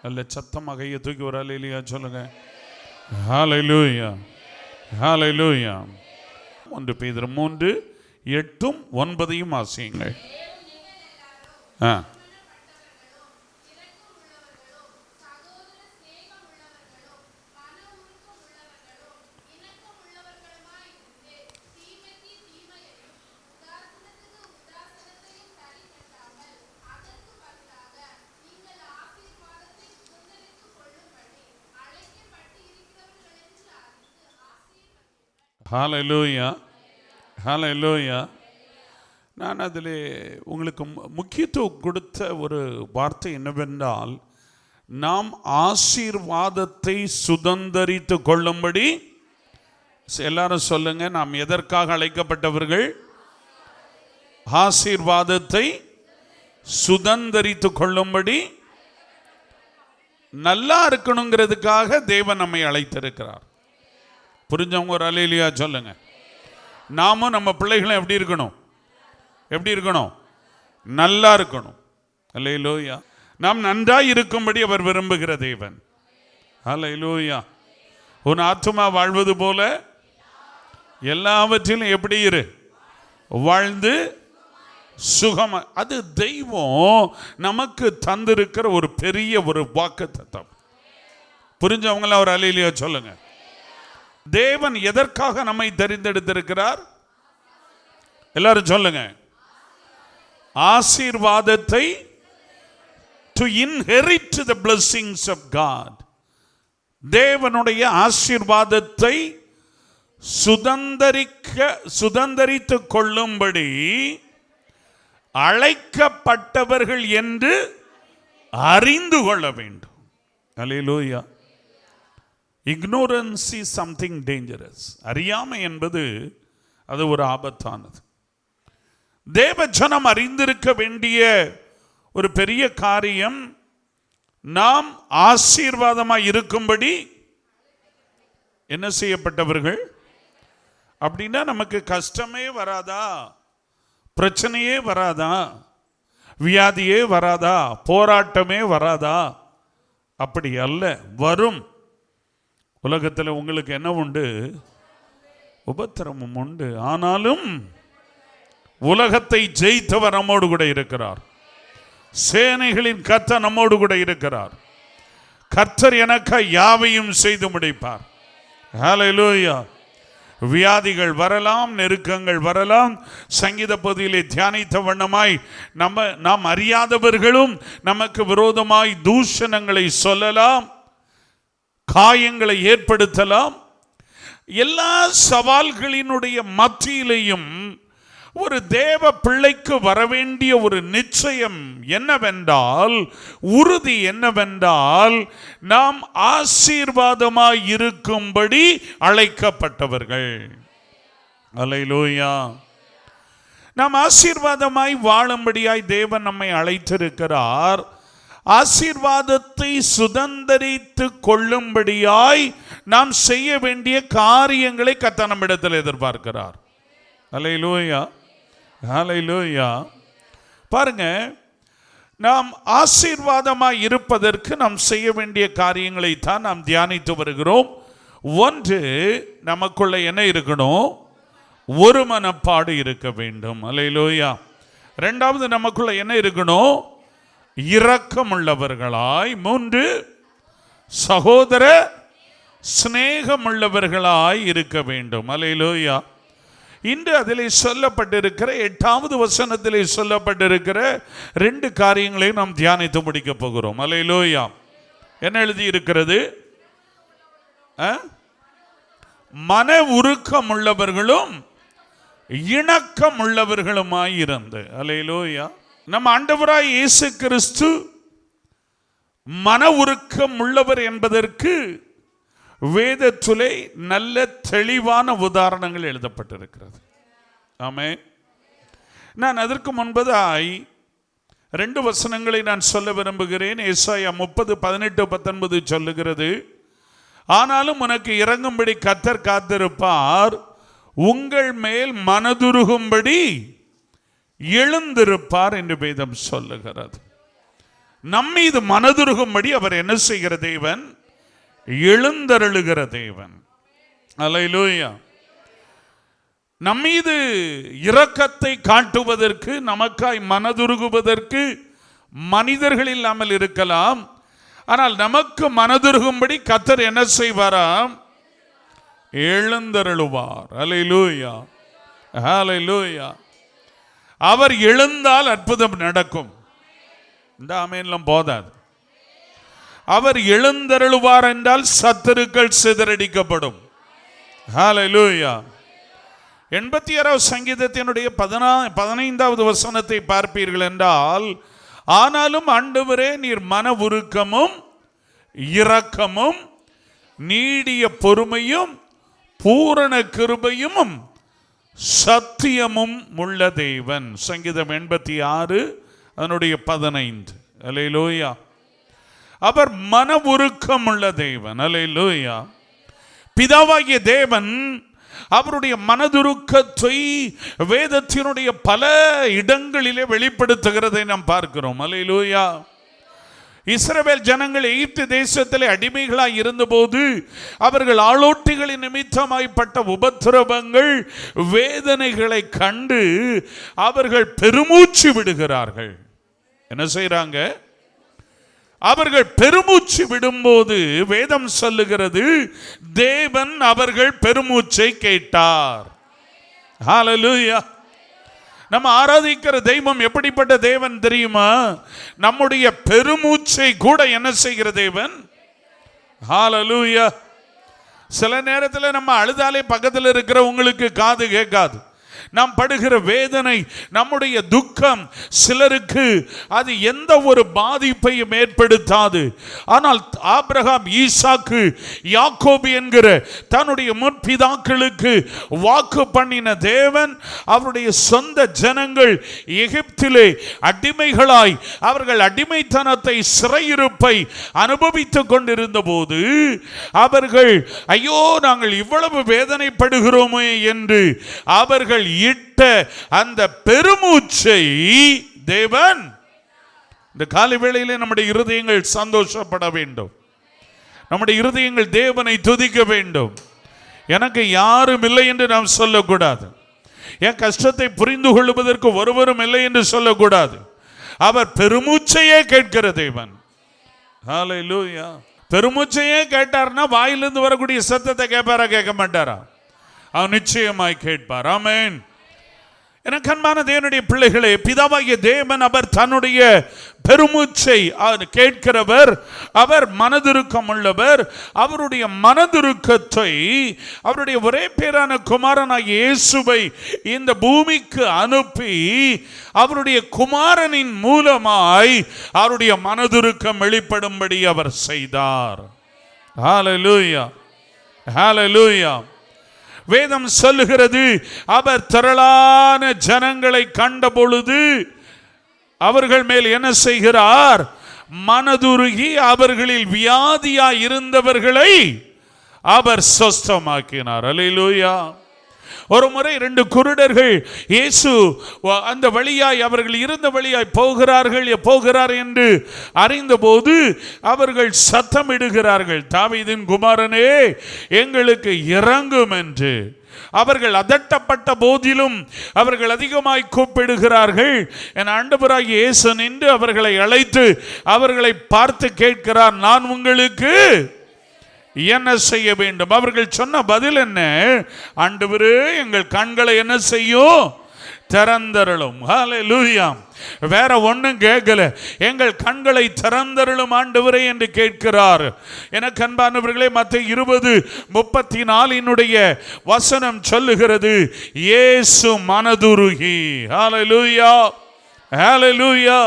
அல்ல சத்தமாக கையை தூக்கி ஒரு அல்லேலூயா சொல்லுங்க. ஹல்லேலூயா, ஹல்லேலூயா. 1 பேதுரு 3:8-9 வாசியுங்கள். ஹல்லேலூயா, ஹல்லேலூயா. நான் அதில் உங்களுக்கு முக்கியத்துவம் கொடுத்த ஒரு வார்த்தை என்னவென்றால், நாம் ஆசீர்வாதத்தை சுதந்தரித்து கொள்ளும்படி. எல்லாரும் சொல்லுங்க, நாம் எதற்காக அழைக்கப்பட்டவர்கள்? ஆசீர்வாதத்தை சுதந்தரித்து கொள்ளும்படி. நல்லா இருக்கணுங்கிறதுக்காக தேவன் நம்மை அழைத்திருக்கிறார். புரிஞ்சவங்க ஒரு அல்லேலூயா சொல்லுங்க. நாமும் நம்ம பிள்ளைகளும் எப்படி இருக்கணும்? எப்படி இருக்கணும்? நல்லா இருக்கணும். அல்லேலூயா. நாம் நன்றாய் இருக்கும்படி அவர் விரும்புகிற தேவன். அல்லேலூயா. உன் ஆத்துமா வாழ்வது போல எல்லாவற்றிலும் எப்படி இரு? வாழ்ந்து சுகமா. அது தெய்வம் நமக்கு தந்திருக்கிற ஒரு பெரிய ஒரு வாக்குத்தத்தம். புரிஞ்சவங்கள ஒரு அல்லேலூயா சொல்லுங்க. தேவன் எதற்காக நம்மை தெரிந்தெடுத்திருக்கிறார்? எல்லாரும் சொல்லுங்க. ஆசீர்வாதத்தை, to inherit the blessings of God. தேவனுடைய ஆசீர்வாதத்தை சுதந்தரித்து கொள்ளும்படி அழைக்கப்பட்டவர்கள் என்று அறிந்து கொள்ள வேண்டும். அல்லேலூயா. Ignorance is something dangerous. அறியாமை என்பது அது ஒரு ஆபத்தானது. தேவஜனம் அறிந்திருக்க வேண்டிய ஒரு பெரிய காரியம், நாம் ஆசீர்வாதமாய் இருக்கும்படி என்ன செய்யப்பட்டவர்கள். அப்படின்னா நமக்கு கஷ்டமே வராதா? பிரச்சனையே வராதா? வியாதியே வராதா? போராட்டமே வராதா? அப்படி அல்ல, வரும். உலகத்தில் உங்களுக்கு என்ன உண்டு? உபத்திரமும் உண்டு. ஆனாலும் உலகத்தை ஜெயித்தவர் நம்மோடு கூட இருக்கிறார். சேனைகளின் கர்த்தர் நம்மோடு கூட இருக்கிறார். கர்த்தர் எனக்கு யாவையும் செய்து முடிப்பார். ஹல்லேலூயா. வியாதிகள் வரலாம், நெருக்கங்கள் வரலாம். சங்கீத பகுதியிலே தியானித்த வண்ணமாய் நாம் அறியாதவர்களும் நமக்கு விரோதமாய் தூஷணங்களை சொல்லலாம், காயங்களை ஏற்படுத்தலாம். எல்லா சவால்களினுடைய மத்தியிலேயும் ஒரு தேவ பிள்ளைக்கு வரவேண்டிய ஒரு நிச்சயம் என்னவென்றால், உறுதி என்னவென்றால், நாம் ஆசீர்வாதமாய் இருக்கும்படி அழைக்கப்பட்டவர்கள். அல்லேலூயா. நாம் ஆசீர்வாதமாய் வாழும்படியாய் தேவன் நம்மை அழைத்திருக்கிறார். ஆசீர்வாதத்தை சுதந்தரித்து கொள்ளும்படியாய் நாம் செய்ய வேண்டிய காரியங்களை கர்த்தர் நம்மிடத்தில் எதிர்பார்க்கிறார். அல்லேலூயா, அல்லேலூயா. பாருங்க, நாம் ஆசீர்வாதமாய் இருப்பதற்கு நாம் செய்ய வேண்டிய காரியங்களை தான் நாம் தியானித்து வருகிறோம். ஒன்று, நமக்குள்ள என்ன இருக்கணும்? ஒரு மனப்பாடு இருக்க வேண்டும். அல்லேலூயா. இரண்டாவது, நமக்குள்ள என்ன இருக்கணும்? இரக்கமுள்ளவர்களாய். 3, சகோதர சிநேகமுள்ளவர்களாய் இருக்க வேண்டும். அல்லேலூயா. இன்று அதிலே சொல்லப்பட்டிருக்கிற 8வது வசனத்திலே சொல்லப்பட்டிருக்கிற 2 காரியங்களை நாம் தியானித்து முடிக்க போகிறோம். அல்லேலூயா. என்ன எழுதி இருக்கிறது? மன உருக்கம் உள்ளவர்களும் இணக்கம் உள்ளவர்களுமாய் இருந்து. அல்லேலூயா. நம்ம ஆண்டவராய் இயேசு கிறிஸ்து மன உருக்கம் உள்ளவர் என்பதற்கு வேதத்திலே நல்ல தெளிவான உதாரணங்கள் எழுதப்பட்டிருக்கிறது. ஆமென். நான் அதற்கு முன்பதாய் 2 வசனங்களை நான் சொல்ல விரும்புகிறேன். ஏசாயா 30:18-19 சொல்லுகிறது, ஆனாலும் உனக்கு இறங்கும்படி கர்த்தர் காத்திருப்பார், உங்கள் மேல் மனதுருகும்படி எழுந்திருப்பார் என்று வேதம் சொல்லுகிறது. நம்மீது மனதுருகும்படி அவர் என்ன செய்கிற தேவன்? எழுந்தருளுகிற தேவன். அல்லேலூயா. நம்மீது இரக்கத்தை காட்டுவதற்கு, நமக்காய் மனதுருகுவதற்கு மனிதர்கள் இல்லாமல் இருக்கலாம். ஆனால் நமக்கு மனதுருகும்படி கர்த்தர் என்ன செய்வாராம்? எழுந்தருளுவார். அல்லேலூயா, ஹல்லேலூயா. அவர் எழுந்தால் அற்புதம் நடக்கும். இந்த ஆமென்லாம் போதாது. அவர் எழுந்தருளுவார் என்றால் சத்துருக்கள் சிதறடிக்கப்படும். ஹல்லேலூயா. 86வது சங்கீதத்தினுடைய 15வது வசனத்தை பார்ப்பீர்கள் என்றால், ஆனாலும் ஆண்டவரே நீர் மன உருக்கமும் இரக்கமும் நீடிய பொறுமையும் பூரண கிருபையும் சத்தியமும் உள்ள தேவன். சங்கீதம் 86 அதனுடைய 15. அல்லேலூயா. அவர் மன உருக்கம் உள்ள தேவன். அல்லேலூயா. பிதாவாகிய தேவன் அவருடைய மனதுருக்கத்தை வேதத்தினுடைய பல இடங்களிலே வெளிப்படுத்துகிறதை நாம் பார்க்கிறோம். அல்லேலூயா. இஸ்ரவேல் ஜனங்கள் எகிப்து தேசத்திலே அடிமைகளாய் இருந்தபோது அவர்கள் ஆளோட்டிகளின் நிமித்தமாய்ப்பட்ட உபத்திரவங்கள், வேதனைகளை கண்டு அவர்கள் பெருமூச்சு விடுகிறார்கள். என்ன செய்றாங்க? அவர்கள் பெருமூச்சு விடும்போது வேதம் சொல்லுகிறது, தேவன் அவர்கள் பெருமூச்சை கேட்டார். ஹல்லேலூயா. நம்ம ஆராதிக்கிற தெய்வம் எப்படிப்பட்ட தேவன் தெரியுமா? நம்முடைய பெருமூச்சை கூட என்ன செய்கிற தேவன்? ஹல்லேலூயா. சில நேரத்தில் நம்ம அழுதாலே பக்கத்தில் இருக்கிற உங்களுக்கு காது கேட்காது. நாம் படுகிற வேதனை, நம்முடைய துக்கம் சிலருக்கு அது எந்த ஒரு பாதிப்பையும் ஏற்படுத்தாது. ஆனால் ஆபிரகாம், ஈசாக்கு, யாக்கோபு என்கிற தன்னுடைய முற்பிதாக்களுக்கு வாக்கு பண்ணின தேவன், அவருடைய சொந்த ஜனங்கள் எகிப்திலே அடிமைகளாய் அவர்கள் அடிமைத்தனத்தை, சிறையிருப்பை அனுபவித்துக் கொண்டிருந்த போது அவர்கள் ஐயோ நாங்கள் இவ்வளவு வேதனைப்படுகிறோமே என்று அவர்கள் இட்ட அந்த பெருமூச்சை தேவன், இந்த காலை வேளையிலே நம்முடைய இருதயங்கள் சந்தோஷப்பட வேண்டும். நம்முடைய இருதயங்கள் தேவனை துதிக்க வேண்டும். எனக்கு யாரும் இல்லை என்று நாம் சொல்லக்கூடாது. என் கஷ்டத்தை புரிந்து கொள்வதற்கு ஒருவரும் இல்லை என்று சொல்லக்கூடாது. அவர் பெருமூச்சையே கேட்கிற தேவன். ஹல்லேலூயா. பெருமூச்சையே கேட்டார்னா வாயிலிருந்து வரக்கூடிய சத்தத்தை கேட்பாரா, கேட்க மாட்டாரா? அவர் நிச்சயமாய் கேட்பார். ஆமென். எனக்கு அன்பான தேவனுடைய பிள்ளைகளே, பிதாவாகிய தேவன் அவர் தன்னுடைய பெருமூச்சை கேட்கிறவர். அவர் மனதுருக்கம் உள்ளவர். அவருடைய மனதுருக்கத்தை அவருடைய ஒரே பேரான குமாரனாகிய இயேசுவை இந்த பூமிக்கு அனுப்பி அவருடைய குமாரனின் மூலமாய் அவருடைய மனதுருக்கம் வெளிப்படும்படி அவர் செய்தார். ஹல்லேலூயா, ஹல்லேலூயா. வேதம் சொல்லுகிறது, அவர் திரளான ஜனங்களை கண்ட பொழுது அவர்கள் மேல் என்ன செய்கிறார்? மனதுருகி அவர்களில் வியாதியாய் இருந்தவர்களை அவர் சொஸ்தமாக்கினார். அல்லேலூயா. ஒரு முறை 2 குருடர்கள் இயேசு அந்த வழியாய், அவர்கள் இருந்த வழியாய் போகிறார் என்று அறிந்தபோது அவர்கள் சத்தமிடுகிறார்கள், தாவீதின் குமாரனே எங்களுக்கு இறங்கும் என்று. அவர்கள் அதட்டப்பட்ட போதிலும் அவர்கள் அதிகமாய் கூப்பிடுகிறார்கள். என் ஆண்டவராகிய இயேசு நின்று அவர்களை அழைத்து அவர்களை பார்த்து கேட்கிறார், நான் உங்களுக்கு என்ன செய்ய வேண்டும்? அவர்கள் சொன்ன பதில் என்ன? ஆண்டவரே எங்கள் கண்களை என்ன செய்யும்? திறந்தருளும். ஹல்லேலூயா. வேற ஒன்றும் கேட்கல, எங்கள் கண்களை திறந்தருளும் ஆண்டவரே என்று கேட்கிறார். எனக்கு அன்பானவர்களே, மத்தேயு 20:34 வசனம் சொல்லுகிறது, இயேசு மனதுருகி. ஹல்லேலூயா, ஹல்லேலூயா.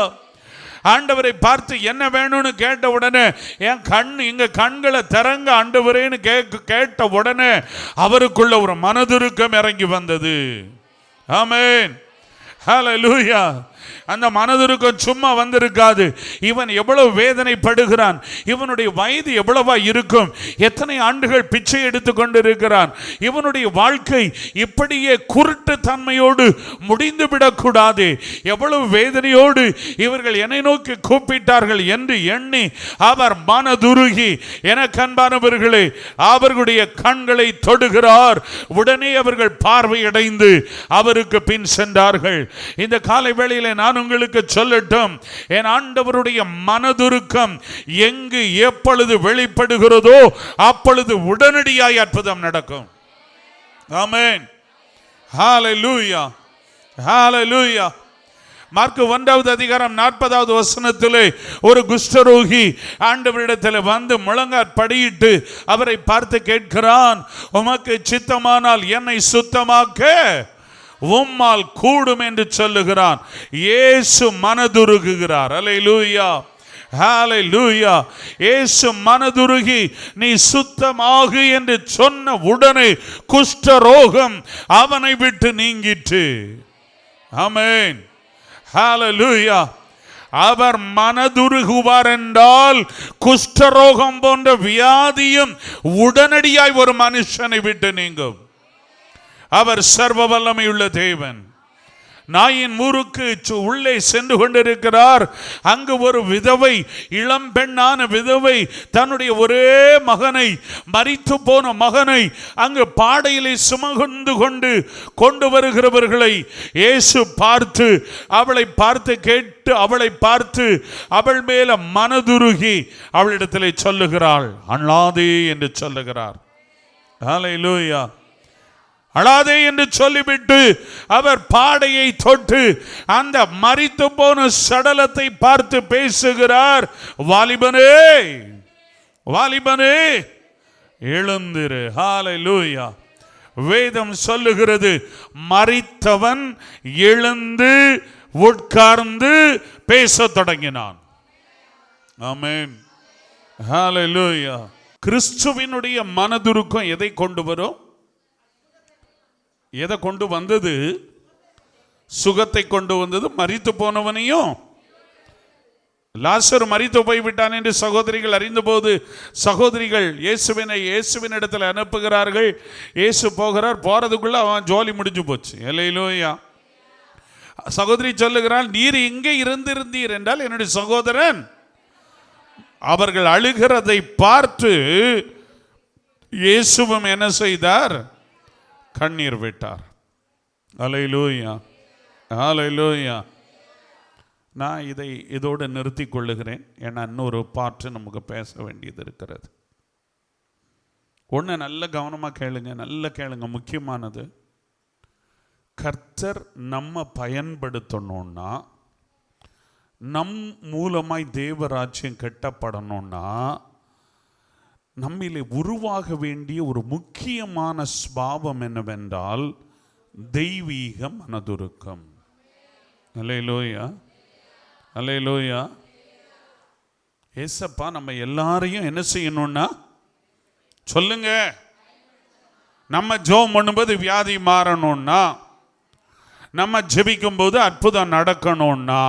ஆண்டவரை பார்த்து என்ன வேணும்னு கேட்ட உடனே, என் இங்க கண்களை திறங்க ஆண்டவரேன்னு கேட்ட உடனே அவருக்குள்ள ஒரு மனதுருக்கம் இறங்கி வந்தது. ஆமென், ஹல்லேலூயா. அந்த மனதுருக்கம் சும்மா வந்திருக்காது. இவன் எவ்வளவு வேதனைப்படுகிறான், இவனுடைய வயது எவ்வளவா இருக்கும், எத்தனை ஆண்டுகள் பிச்சை எடுத்து கொண்டிருக்கிறான், இவனுடைய வாழ்க்கை இப்படியே குருட்டு தன்மையோடு முடிந்து விடக்கூடாது, எவ்வளவு வேதனையோடு இவர்கள் என்னை நோக்கி கூப்பிட்டார்கள் என்று எண்ணி அவர் மனதுருகி, எனக்கு அன்பானவர்களே, அவர்களுடைய கண்களை தொடுகிறார். உடனே அவர்கள் பார்வையடைந்து அவருக்கு பின் சென்றார்கள். இந்த காலை வேளையிலே நான் உங்களுக்கு சொல்லட்டும், என் ஆண்டவருடைய மனதுருக்கம் எங்கு எப்பொழுது வெளிப்படுகிறதோ அப்பொழுது உடனடியாய் அற்புதம் நடக்கும். ஆமென். ஹல்லேலூயா, ஹல்லேலூயா. மார்க்கு 1வது அதிகாரம் 40வது வசனத்திலே ஒரு குஷ்டரோகி ஆண்டவரிடத்தில் வந்து முழங்காற் படியிட்டு அவரை பார்த்து கேட்கிறான், உமக்கு சித்தமானால் என்னை சுத்தமாக்க உம்மால் கூடும் என்று சொல்லுகிறான். இயேசு மனதுருகுகிறார். அல்லேலூயா, ஹல்லேலூயா. இயேசு மனதுருகி நீ சுத்தமாகு என்று சொன்ன உடனே குஷ்டரோகம் அவனை விட்டு நீங்கிற்று. ஆமென், ஹல்லேலூயா. அவர் மனதுருகுவார் என்றால் குஷ்டரோகம் போன்ற வியாதியும் உடனடியாய் ஒரு மனுஷனை விட்டு நீங்கும். அவர் சர்வ வல்லமையுள்ள தேவன். நாயின் ஊருக்கு உள்ளே சென்று கொண்டிருக்கிறார். அங்கு ஒரு விதவை, இளம் பெண்ணான விதவை தன்னுடைய ஒரே மகனை, மரித்து போன மகனை அங்கு பாடையிலே சுமந்து கொண்டு வருகிறவர்களை இயேசு பார்த்து, அவளை பார்த்து கேட்டு, அவளை பார்த்து அவள் மேல மனதுருகி அவளிடத்திலே சொல்லுகிறாள், அழாதே என்று சொல்லுகிறார். ஹல்லேலூயா. அழாதே என்று சொல்லிவிட்டு அவர் பாடையை தொட்டு அந்த மரித்து போன சடலத்தை பார்த்து பேசுகிறார், வாலிபனே, வாலிபனே எழுந்திரு. ஹல்லேலூயா. வேதம் சொல்லுகிறது, மரித்தவன் எழுந்து உட்கார்ந்து பேசத் தொடங்கினான். ஆமென், ஹல்லேலூயா. கிறிஸ்துவினுடைய மனதுருக்கம் எதை கொண்டு வரும்? எதை கொண்டு வந்தது? சுகத்தை கொண்டு வந்தது. மரித்து போனவனையும், லாசர் மரித்து போய்விட்டான் என்று சகோதரிகள் அறிந்தபோது சகோதரிகள் இயேசுவின் இடத்துல அனுப்புகிறார்கள். இயேசு போகிறார். போறதுக்குள்ள அவன் ஜோலி முடிஞ்சு போச்சு. அல்லேலூயா. சகோதரி சொல்லுகிறாள், நீர் இங்கே இருந்திருந்தீர் என்றால் என்னுடைய சகோதரன். அவர்கள் அழுகிறதை பார்த்து இயேசுவும் என்ன செய்தார்? கண்ணீர் விட்டார். அல்லேலூயா, அல்லேலூயா. நான் இதோடு நிறுத்தி கொள்ளுகிறேன். ஏன்னா இன்னொரு பாட்டு நமக்கு பேச வேண்டியது இருக்கிறது. ஒன்று நல்ல கவனமாக கேளுங்க, நல்ல கேளுங்க, முக்கியமானது. கர்த்தர் நம்ம பயன்படுத்தணும்னா, நம் மூலமாய் தேவராஜ்யம் கட்டப்படணும்னா, நம்மிலே உருவாக வேண்டிய ஒரு முக்கியமான ஸ்பாவம் என்னவென்றால் தெய்வீக மனதுருக்கம். அல்லேலூயா, அல்லேலூயா. ஏசப்பா நம்ம எல்லாரையும் என்ன செய்யணும்னா சொல்லுங்க, நம்ம ஜெபம் பண்ணும்போது வியாதி மாறணும்னா, நம்ம ஜெபிக்கும் போது அற்புதம் நடக்கணும்னா,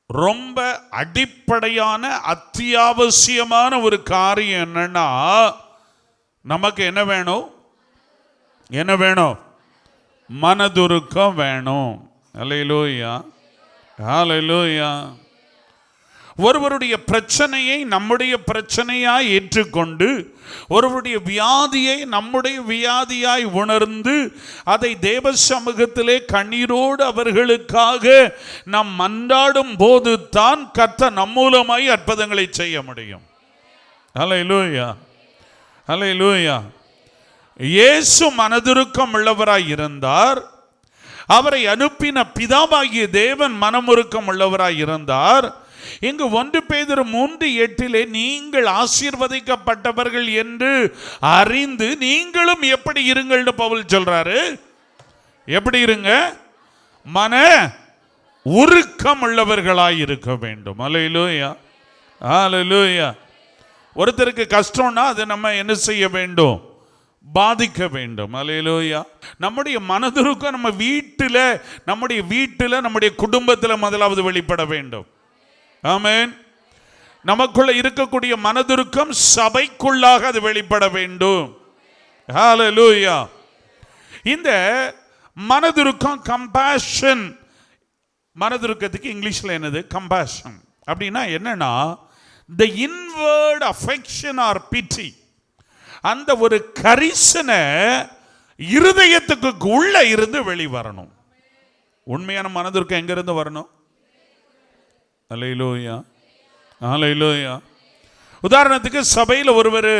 ரொம்ப அடிப்படையான அத்தியாவசியமான ஒரு காரியம் என்னன்னா, நமக்கு என்ன வேணும்? என்ன வேணும்? மனதுருக்கம் வேணும். அல்லேலூயா, ஹல்லேலூயா. ஒருவருடைய பிரச்சனையை நம்முடைய பிரச்சனையாய் ஏற்றுக்கொண்டு, ஒருவருடைய வியாதியை நம்முடைய வியாதியாய் உணர்ந்து, அதை தேவ சமூகத்திலே கண்ணீரோடு அவர்களுக்காக நாம் மன்றாடும் போது தான் கர்த்தர் நம் மூலமாய் அற்புதங்களை செய்ய முடியும். அல்லேலூயா, அல்லேலூயா. இயேசு மனதுருக்கம் உள்ளவராய் இருந்தார். அவரை அனுப்பின பிதாவாகிய தேவன் மனமுருக்கம் உள்ளவராய் இருந்தார். இங்கு 1 பேதுரு 3:8 நீங்கள் ஆசீர்வதிக்கப்பட்டவர்கள் என்று அறிந்து நீங்களும் எப்படி இருங்கள்னு பவுல் சொல்றாரு. எப்படி இருங்க? மன உருக்கம் உள்ளவர்களாய் இருக்க வேண்டும். அல்லேலூயா, அல்லேலூயா. ஒருத்தருக்கு கஷ்டம்னா அது நம்ம என்ன செய்ய வேண்டும்? பாதிக்க வேண்டும். அல்லேலூயா. நம்முடைய மனதுருக்கம் நம்முடைய வீட்டில் நம்முடைய குடும்பத்தில் முதலாவது வெளிப்பட வேண்டும். ஆமென். நமக்குள்ள இருக்கக்கூடிய மனதுருக்கம் சபைக்குள்ளாக அது வெளிப்பட வேண்டும். ஹல்லேலூயா. இந்த மனதுருக்கம் கம்பேஷன், மனதுருக்கத்துக்கு இங்கிலீஷ்ல என்னது? கம்பேஷன். அப்படின்னா என்னன்னா the inward affection or pity, அந்த ஒரு கரிசனை இருதயத்துக்கு உள்ள இருந்து வெளிவரணும். உண்மையான மனதுருக்கம் எங்க இருந்து வரணும்? அல்லேலூயா, அல்லேலூயா. உதாரணத்துக்கு சபையில் ஒருவர்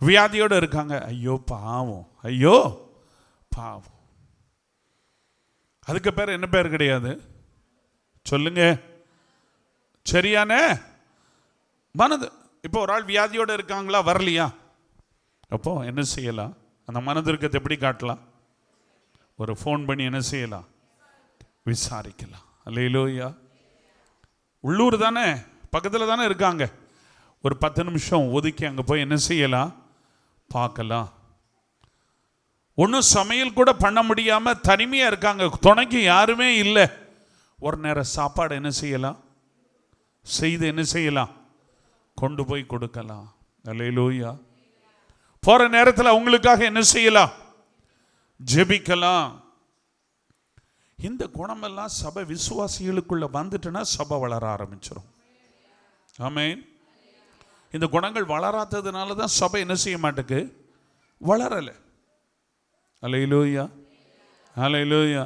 வியாதியோடு இருக்காங்க. ஐயோ பாவம், ஐயோ பாவம். அதுக்கு பேர் என்ன பேர் கிடையாது? சொல்லுங்க. சரியான மனது. இப்போ ஒரு ஆள் வியாதியோடு இருக்காங்களா, வரலையா? அப்போ என்ன செய்யலாம்? அந்த மனதிருக்கத்தை எப்படி காட்டலாம்? ஒரு ஃபோன் பண்ணி என்ன செய்யலாம்? விசாரிக்கலாம். அல்லேலூயா. உள்ளூர் தானே, பக்கத்தில் தானே இருக்காங்க. ஒரு 10 நிமிஷம் ஒதுக்கி அங்கே போய் என்ன செய்யலாம்? பார்க்கலாம். ஒன்றும் சமையல் கூட பண்ண முடியாமல் தனிமையாக இருக்காங்க, துணைக்கு யாருமே இல்லை. ஒரு நேரம் சாப்பாடு என்ன செய்யலாம்? செய்து என்ன செய்யலாம்? கொண்டு போய் கொடுக்கலாம். அல்லேலூயா. போற நேரத்தில் அவங்களுக்காக என்ன செய்யலாம்? ஜெபிக்கலாம். இந்த குணமெல்லாம் சபை விசுவாசிகளுக்குள்ள வந்துட்டுனா சபை வளர ஆரம்பிச்சிடும். ஆமென். இந்த குணங்கள் வளராததுனால தான் சபை என்ன செய்ய மாட்டேக்கு? வளரலை. அல்லேலூயா, அல்லேலூயா.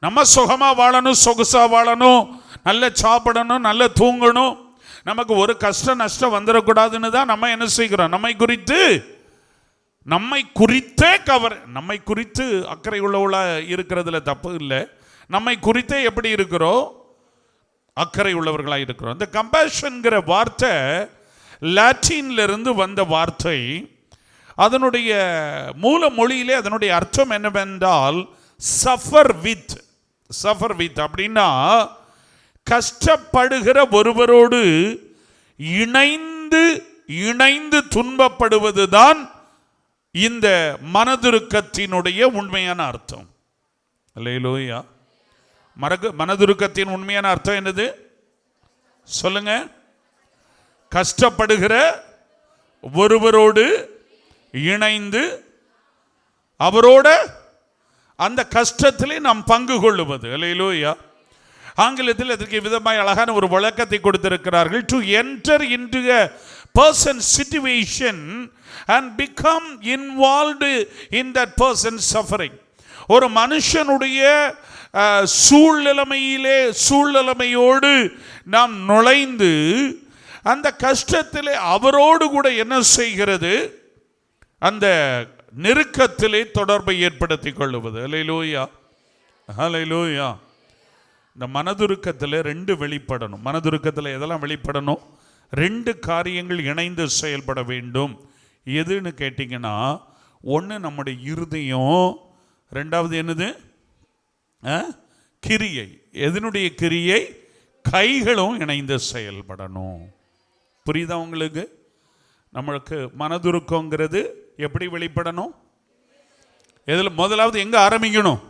நம்ம சுகமா வாழணும், சொகுசா வாழணும், நல்ல சாப்பிடணும், நல்ல தூங்கணும், நமக்கு ஒரு கஷ்ட நஷ்டம் வந்துடக்கூடாதுன்னு தான் நம்ம என்ன செய்கிறோம்? நம்மை குறித்து அக்கறை உள்ளவளா இருக்கிறதுல தப்பு இல்லை. நம்மை குறித்தே எப்படி இருக்கிறோம்? அக்கறை உள்ளவர்களாக இருக்கிறோம். இந்த கம்பேஷன்கிற வார்த்தை லாட்டின்ல இருந்து வந்த வார்த்தை. அதனுடைய மூல மொழியிலே அதனுடைய அர்த்தம் என்னவென்றால் சஃபர் வித். அப்படின்னா கஷ்டப்படுகிற ஒருவரோடு இணைந்து துன்பப்படுவதுதான் இந்த மனதுருக்கத்தினுடைய உண்மையான அர்த்தம். அல்லேலூயா. மனதுருக்கத்தின் உண்மையான அர்த்தம் என்னது? சொல்லுங்க. கஷ்டப்படுகிற ஒருவரோடு இணைந்து அவரோட அந்த கஷ்டத்திலே நாம் பங்கு கொள்ளுவது. அல்லேலூயா. ஆங்கிலத்தில் அதற்கு விதமாய் அழகான ஒரு விளக்கத்தை கொடுத்திருக்கிறார்கள். To enter into a persons situation and become involved in that persons suffering. ஒரு மனுஷனுடைய சூழ்நிலைமையோடு நாம் நுழைந்து அந்த கஷ்டத்திலே அவரோடு கூட என்ன செய்கிறது? அந்த நெருக்கத்திலே தொடர்பை ஏற்படுத்திக் கொள்ளுவது. அல்லேலூயா, அல்லேலூயா. இந்த மனதுருக்கத்தில் 2 வெளிப்படணும். மனதுருக்கத்தில் எதெல்லாம் வெளிப்படணும்? 2 காரியங்கள் இணைந்து செயல்பட வேண்டும். எதுன்னு கேட்டிங்கன்னா, ஒன்று நம்முடைய இருதயம், 2வது என்னது? கிரியை. எதனுடைய கிரியை? கைகளும் இணைந்து செயல்படணும். புரியுதா உங்களுக்கு? நம்மளுக்கு மனதுருக்கங்கிறது எப்படி வெளிப்படணும்? எதில் முதலாவது எங்க ஆரம்பிக்கணும்?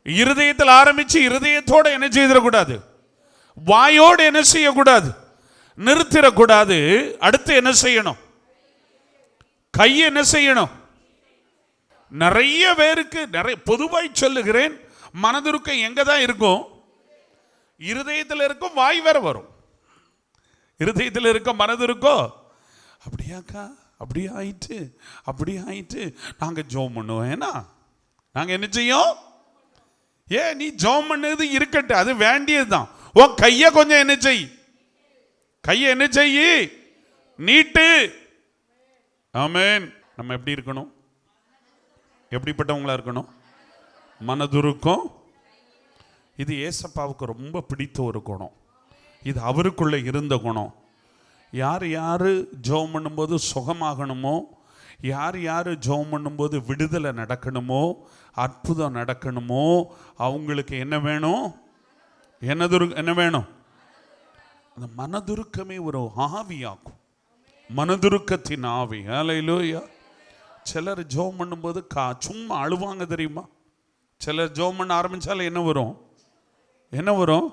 இருதயத்தில் ஆரம்பிச்சு இருதயத்தோட என்ன செய்திடக்கூடாது? வாயோடு என்ன செய்யக்கூடாது? நிறுத்திடக்கூடாது. அடுத்து என்ன செய்யணும்? கையை என்ன செய்யணும்? நிறைய பேருக்கு பொதுவாய் சொல்லுகிறேன், மனதுருக்கம் எங்க தான் இருக்கும்? இருதயத்தில் இருக்கும். வாய் வேற வரும். இருதயத்தில் இருக்க மனதுருக்கம் அப்படியாக்கா, அப்படி ஆயிட்டு நாங்கள் ஜோம் பண்ணுவோம். ஏன்னா நாங்கள் என்ன செய்யும்? நீ ஜோம் பண்ணது இருக்கட்டும், அது வேண்டியது தான். உன் கையை கொஞ்சம் என்ன செய்? கையை என்ன செய்யி? நீட்டு. ஆமென். நம்ம எப்படி இருக்கணும்? எப்படிப்பட்டவங்களா இருக்கணும்? மனதுருக்கம். இது ஏசப்பாவுக்கு ரொம்ப பிடித்த ஒரு குணம். இது அவருக்குள்ள இருந்த குணம். யார் ஜெபம் பண்ணும்போது சுகமாகணுமோ, யார் ஜெபம் பண்ணும்போது விடுதலை நடக்கணுமோ, அற்புதம் நடக்கணுமோ, அவங்களுக்கு என்ன வேணும்? என்ன வேணும்? அந்த மனதுருக்கமே ஒரு ஆவியாகும். மனதுருக்கத்தின் ஆவி. அல்லேலூயா. சிலர் ஜோம் பண்ணும்போது சும்மா அழுவாங்க தெரியுமா? சிலர் ஜோம் பண்ண ஆரம்பிச்சாலும் என்ன வரும்? என்ன வரும்?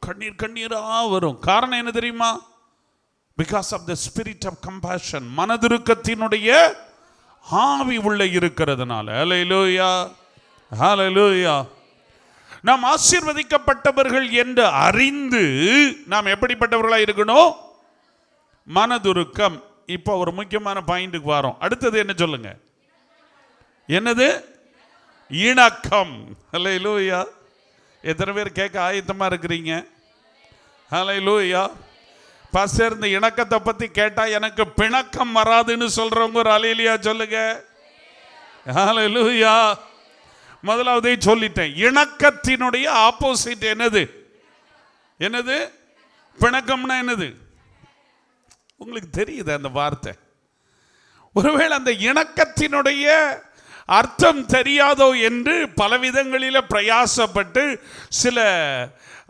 கண்ணீர் கண்ணீரா வரும். காரணம் என்ன தெரியுமா? Because of the spirit of compassion, மனதுருக்கத்தினுடைய ஆவி உள்ள இருக்கிறதுனால. ஹல்லேலூயா, ஹல்லேலூயா. நாம் ஆசீர்வதிக்கப்பட்டவர்கள் என்று அறிந்து நாம் எப்படிப்பட்டவர்களாக இருக்கணும்? மனதுருக்கம். இப்போ ஒரு முக்கியமான பாயிண்ட்டுக்கு வரோம். அடுத்தது என்ன சொல்லுங்க? என்னது? இணக்கம். ஹல்லேலூயா. எத்தனை பேர் கேட்க ஆயத்தமா இருக்கிறீங்க? ஹல்லேலூயா. பாஸ்டர், இந்த இணக்கத்தை பத்தி கேட்டா எனக்கு பிணக்கம் வராதுன்னு சொல்றவங்க ஒரு ஹல்லேலூயா சொல்லுங்க. ஹல்லேலூயா. முதலாவதே சொல்லிட்டேன், இணக்கத்தினுடைய ஆப்போசிட் என்னது? என்னது? பிணக்கம்னா என்னது? உங்களுக்கு தெரியுது அந்த வார்த்தை? ஒருவேளை அந்த இணக்கத்தினுடைய அர்த்தம் தெரியாதோ என்று பலவிதங்களில் பிரயாசப்பட்டு சில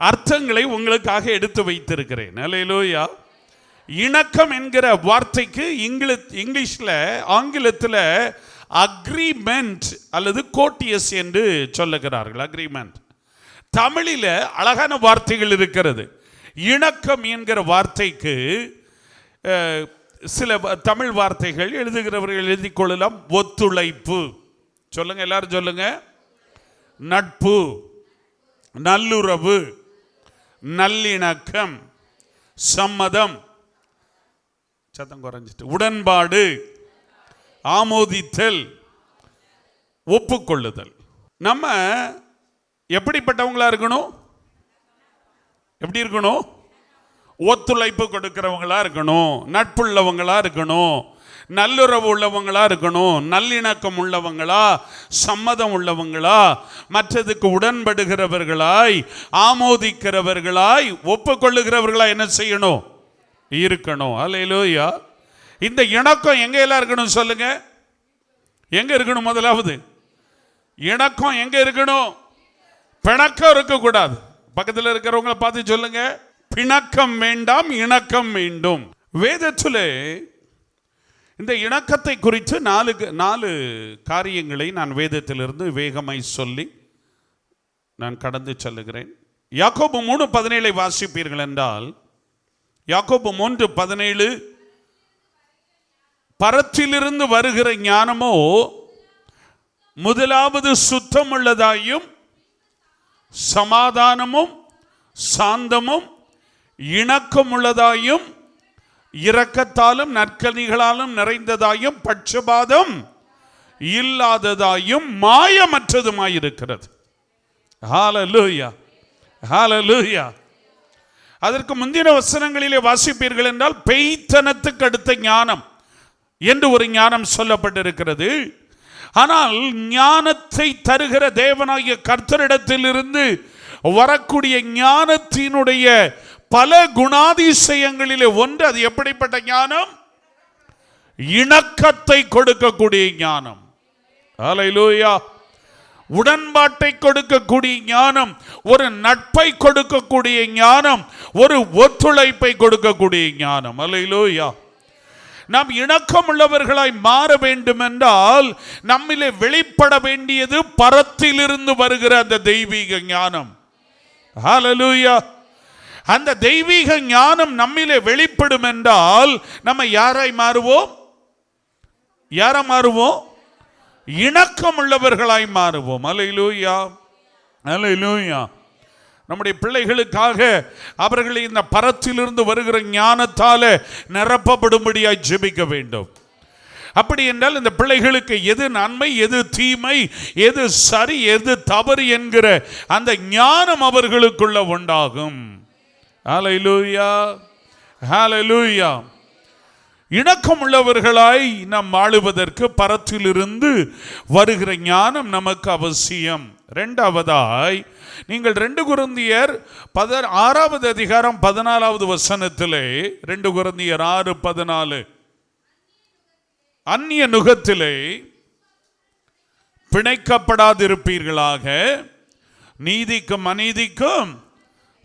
அர்த்தங்களை உங்களுக்காக எடுத்து வைத்திருக்கிறேன். ஹல்லேலூயா. இணக்கம் என்கிற வார்த்தைக்கு இங்கிலீஷில், ஆங்கிலத்தில் அக்ரிமெண்ட் அல்லது கோட்டியஸ் என்று சொல்லுகிறார்கள். அக்ரிமெண்ட். தமிழில் அழகான வார்த்தைகள் இருக்கிறது. இணக்கம் என்கிற வார்த்தைக்கு சில தமிழ் வார்த்தைகள் எழுதுகிறவர்கள் எழுதி கொள்ளலாம். ஒத்துழைப்பு. சொல்லுங்க, எல்லாரும் சொல்லுங்க. நட்பு, நல்லுறவு, நல்லிணக்கம், சம்மதம், சத்தம் குறைஞ்சிட்டு, உடன்பாடு, ஆமோதித்தல், ஒப்புக்கொள்ளுதல். நம்ம எப்படிப்பட்டவங்களா இருக்கணும்? எப்படி இருக்கணும்? ஒத்துழைப்பு கொடுக்கிறவங்களா இருக்கணும், நட்புள்ளவங்களா இருக்கணும், நல்லுறவு உள்ளவங்களா இருக்கணும், நல்லிணக்கம் உள்ளவங்களா, சம்மதம் உள்ளவங்களா, மற்றதுக்கு உடன்படுகிறவர்களாய், ஆமோதிக்கிறவர்களாய், ஒப்புக்கொள்ளுகிறவர்களா என்ன செய்யணும்? இருக்கணும். ஹல்லேலூயா. இந்த இணக்கம் எங்க எல்லாம் இருக்கணும் சொல்லுங்க? எங்க இருக்கணும்? முதலாவது இணக்கம் எங்க இருக்கணும்? பிணக்கம் இருக்கக்கூடாது. பக்கத்தில் இருக்கிறவங்களை பார்த்து சொல்லுங்க, பிணக்கம் வேண்டாம், இணக்கம் வேண்டும். வேதத்திலே இந்த இணக்கத்தை குறித்து நாலு காரியங்களை நான் வேதத்திலிருந்து வேகமாய் சொல்லி நான் கடந்து செல்லுகிறேன். யாக்கோபு 3:17 வாசிப்பீர்கள் என்றால், யாக்கோபு 3:17, பரத்திலிருந்து வருகிற ஞானமோ முதலாவது சுத்தமுள்ளதாயும் சமாதானமும் சாந்தமும் இணக்கம் உள்ளதாயும் இரக்கத்தாலும் நற்கனிகளாலும் நிறைந்ததாயும் பட்சபாதம் இல்லாததாயும் மாயமற்றதுமாயிருக்கிறது. ஹல்லேலூயா, ஹல்லேலூயா. அதற்கு முந்தின வசனங்களிலே வாசிப்பீர்கள் என்றால், பேய்த்தனத்துக்கு அடுத்த ஞானம் என்று ஒரு ஞானம் சொல்லப்பட்டிருக்கிறது. ஆனால் ஞானத்தை தருகிற தேவனாகிய கர்த்தரிடத்திலிருந்து வரக்கூடிய ஞானத்தினுடைய பல குணாதிசயங்களிலே ஒன்று. அது எப்படிப்பட்ட ஞானம்? இணக்கத்தை கொடுக்கக்கூடிய ஞானம். ஹல்லேலூயா. உடன்பாட்டை கொடுக்கக்கூடிய ஞானம், ஒரு நட்பை கொடுக்கக்கூடிய ஞானம், ஒரு ஒத்துழைப்பை கொடுக்கக்கூடிய ஞானம். ஹல்லேலூயா. நாம் இணக்கம் உள்ளவர்களாய் மாற வேண்டும் என்றால் நம்மிலே வெளிப்பட வேண்டியது பரத்திலிருந்து வருகிற அந்த தெய்வீக ஞானம். ஹல்லேலூயா. அந்த தெய்வீக ஞானம் நம்மிலே வெளிப்படும் என்றால் நம்ம யாராய் மாறுவோம்? யாரை மாறுவோம்? இணக்கம் உள்ளவர்களாய் மாறுவோம். ஹல்லேலூயா, ஹல்லேலூயா. நம்முடைய பிள்ளைகளுக்காக அவர்களை இந்த பரத்திலிருந்து வருகிற ஞானத்தால நிரப்பப்படும்படியாய் ஜெபிக்க வேண்டும். அப்படி என்றால் இந்த பிள்ளைகளுக்கு எது நன்மை, எது தீமை, எது சரி, எது தவறு என்கிற அந்த ஞானம் அவர்களுக்குள்ள உண்டாகும். ஹல்லேலூயா, ஹல்லேலூயா. இணக்கம் உள்ளவர்களாய் நாம் வாழுவதற்கு பரத்திலிருந்து வருகிற ஞானம் நமக்கு அவசியம். இரண்டாவதாய், நீங்கள் 2 கொரிந்தியர் 6வது அதிகாரம் 14வது வசனத்திலே, 2 கொரிந்தியர் 6:14, அந்நிய நுகத்திலே பிணைக்கப்படாதிருப்பீர்களாக, நீதிக்கும் அநீதிக்கும்